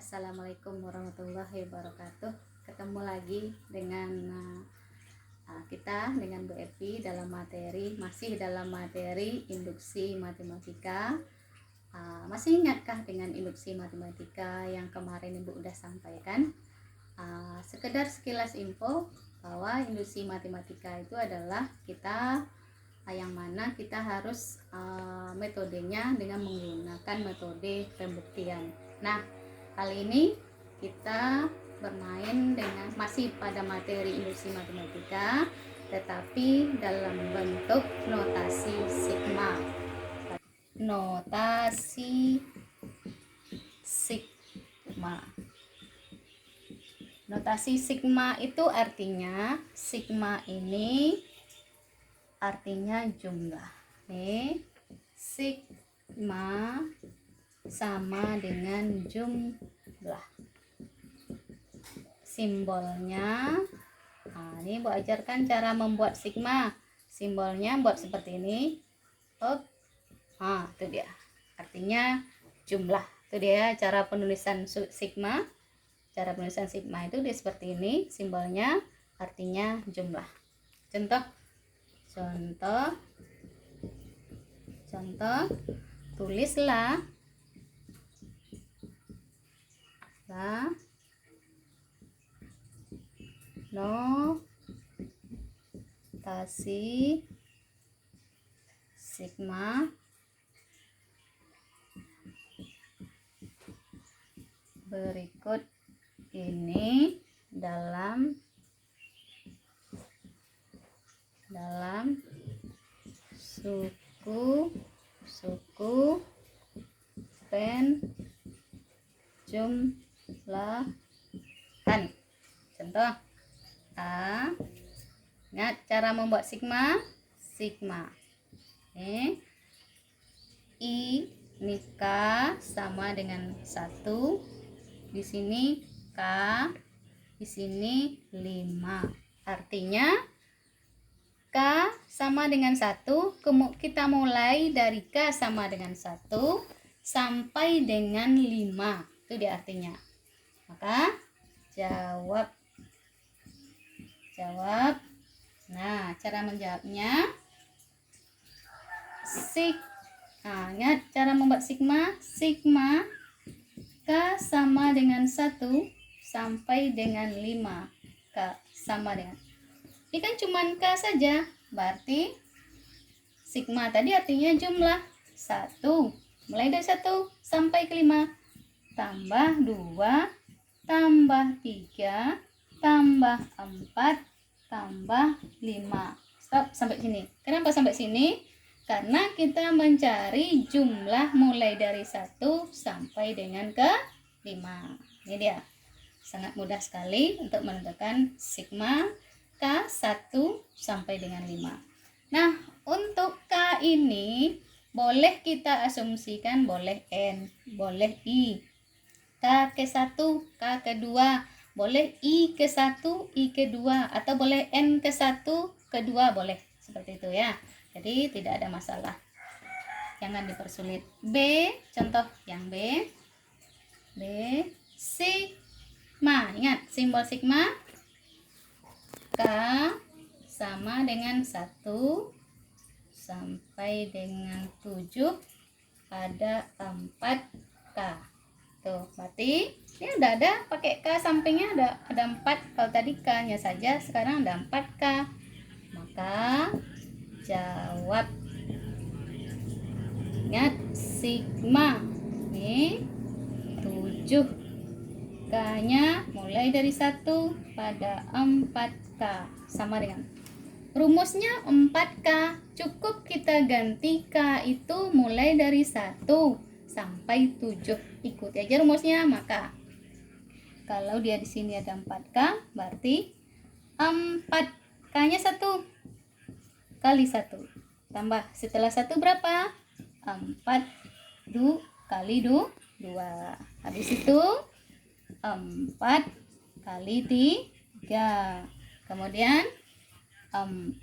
Assalamualaikum warahmatullahi wabarakatuh. Ketemu lagi dengan kita dengan Bu Evi masih dalam materi induksi matematika. Masih ingatkah dengan induksi matematika yang kemarin Ibu udah sampaikan? Sekedar sekilas info bahwa induksi matematika itu adalah yang mana kita harus metodenya dengan menggunakan metode pembuktian. Nah, kali ini kita bermain dengan masih pada materi induksi matematika, tetapi dalam bentuk notasi sigma. Notasi sigma. Notasi sigma itu artinya sigma ini artinya jumlah. Sigma sama dengan jumlah. Simbolnya, ini Bu ajarkan cara membuat sigma. Simbolnya buat seperti ini. Itu dia. Artinya jumlah. Itu dia cara penulisan sigma. Cara penulisan sigma itu dia seperti ini. Simbolnya artinya jumlah. Contoh, tulislah notasi sigma berikut ini dalam suku penjumlahan. Contoh, ingat cara membuat sigma. Ini K sama dengan 1. Di sini K, di sini 5. Artinya K sama dengan 1, kita mulai dari K sama dengan 1 sampai dengan 5. Itu dia artinya. Maka jawab. Nah, cara menjawabnya ingat cara membuat sigma. K sama dengan 1 sampai dengan 5. K sama dengan, ini kan cuman K saja, berarti sigma tadi artinya jumlah. 1, mulai dari 1 sampai ke 5, tambah 2, tambah 3, tambah 4, tambah 5. Stop sampai sini. Kenapa sampai sini? Karena kita mencari jumlah mulai dari 1 sampai dengan ke 5. Ini dia. Sangat mudah sekali untuk menentukan sigma K 1 sampai dengan 5. Nah, untuk K ini boleh kita asumsikan boleh N, boleh I. K ke 1, K ke 2, boleh I ke 1, I ke 2, atau boleh N ke 1, ke 2, boleh. Seperti itu ya. Jadi tidak ada masalah. Jangan dipersulit. B, contoh yang B. Sigma. Ingat simbol sigma. K sama dengan 1 sampai dengan 7 ada 4K. Tuh, berarti ini udah ada pakai K sampingnya ada 4. Kalau tadi K-nya saja, sekarang ada 4K. Maka jawab. Ingat sigma. Ini 7. K-nya mulai dari 1 pada 4K. Sama dengan rumusnya 4K. Cukup kita ganti K itu mulai dari 1 sampai 7. Ikuti aja rumusnya. Maka kalau dia di sini ada 4K, berarti 4K-nya 1 kali 1. Tambah setelah 1 berapa? 4 kali 2. Habis itu 4 kali 3. Kemudian 4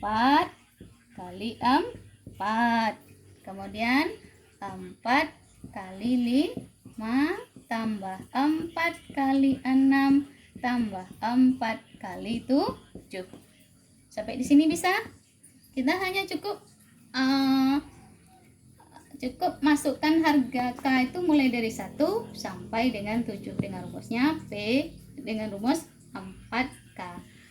kali 4. Kemudian 4 kali tambah 4 kali 6 tambah 4 kali 7. Sampai di sini bisa? Kita hanya cukup masukkan harga K itu mulai dari 1 sampai dengan 7 dengan rumusnya P dengan rumus 4K.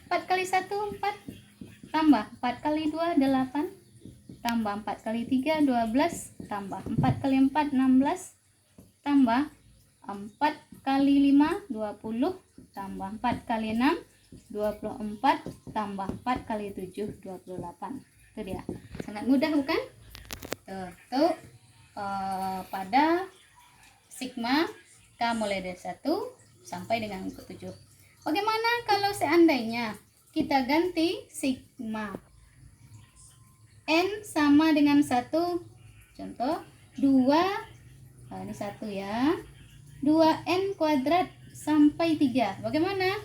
4 kali 1 4 tambah 4 kali 2 8 tambah 4 kali 3 12 tambah 4 kali 4 16 tambah 4 kali 5 20 tambah 4 kali 6 24 tambah 4 kali 7 28. Itu dia. Sangat mudah bukan? Tuh, pada sigma K mulai dari 1 sampai dengan ke 7. Bagaimana kalau seandainya kita ganti sigma N sama dengan 1, contoh 2, ini 1 ya, 2N kuadrat sampai 3. Bagaimana?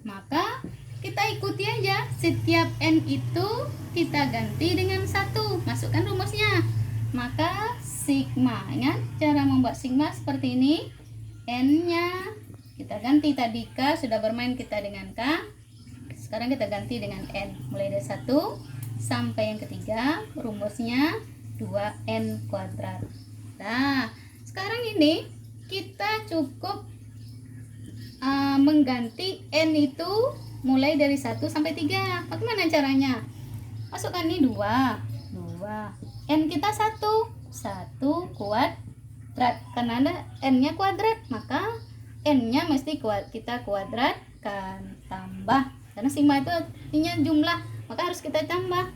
Maka kita ikuti aja, setiap N itu kita ganti dengan 1, masukkan rumusnya. Maka sigma, ingat cara membuat sigma seperti ini. N-nya kita ganti, tadi K sudah bermain kita dengan K, sekarang kita ganti dengan N. Mulai dari 1 sampai yang ketiga, rumusnya 2N kuadrat. Nah, sekarang ini kita cukup mengganti N itu mulai dari 1 sampai 3. Bagaimana caranya? Masukkan ini 2. N kita 1 kuadrat. Karena ada N-nya kuadrat, maka N-nya mesti kita kuadratkan. Tambah. Karena sigma itu artinya jumlah, maka harus kita tambah.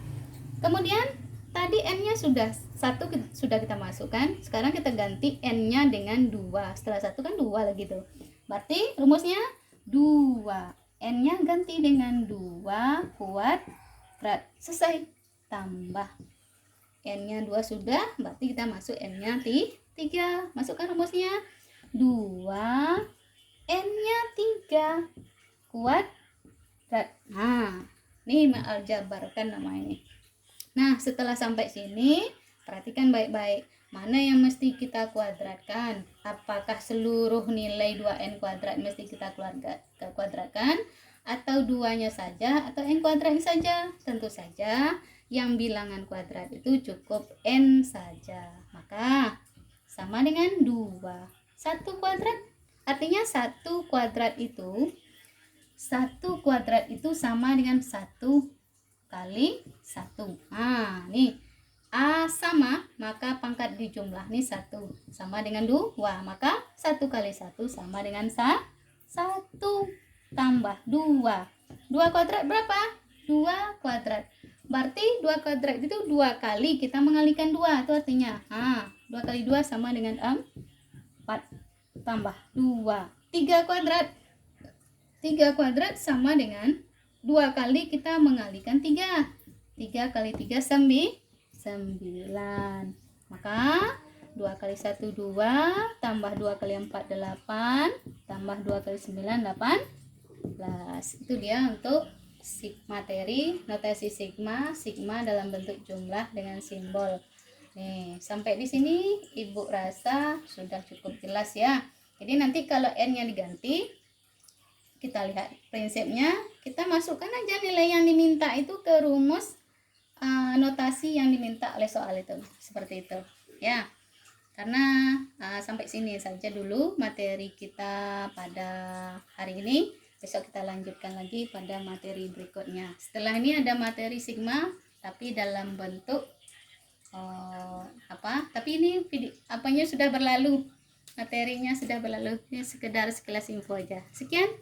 Kemudian tadi N-nya sudah 1 sudah kita masukkan. Sekarang kita ganti N-nya dengan 2. Setelah 1 kan 2 lagi tuh. Berarti rumusnya 2. N-nya ganti dengan 2 kuadrat. Selesai. Tambah. N-nya 2 sudah, berarti kita masuk N-nya 3. Masukkan rumusnya 2 N-nya 3 kuadrat. Nah, ini mengaljabarkan nama ini. Nah, setelah sampai sini, perhatikan baik-baik. Mana yang mesti kita kuadratkan? Apakah seluruh nilai 2N kuadrat mesti kita kuadratkan? Atau 2-nya saja? Atau N kuadratnya saja? Tentu saja yang bilangan kuadrat itu cukup N saja. Maka sama dengan 2. 1 kuadrat artinya 1 kuadrat itu sama dengan 1 kali 1. Nah, nih A sama, maka pangkat dijumlah nih 1 sama dengan 2, maka 1 kali 1 sama dengan 1 tambah 2. 2 kuadrat berapa? 2 kuadrat. Berarti 2 kuadrat itu 2 kali kita mengalikan 2. Itu artinya 2 kali 2 sama dengan 4 tambah 2. 3 kuadrat. 3 kuadrat sama dengan 2 kali kita mengalikan 3. 3 kali 3 9. Maka 2 kali 1 2 tambah 2 kali 4 8 tambah 2 kali 9 18. Itu dia untuk materi notasi sigma dalam bentuk jumlah dengan simbol. Nih, sampai di sini Ibu rasa sudah cukup jelas ya. Jadi nanti kalau N-nya diganti, kita lihat prinsipnya, kita masukkan aja nilai yang diminta itu ke rumus notasi yang diminta oleh soal itu, seperti itu ya. Karena sampai sini saja dulu materi kita pada hari ini. Besok kita lanjutkan lagi pada materi berikutnya. Setelah ini ada materi sigma tapi dalam bentuk tapi ini apanya sudah berlalu, materinya sudah berlalu. Ini sekedar sekilas info aja. Sekian.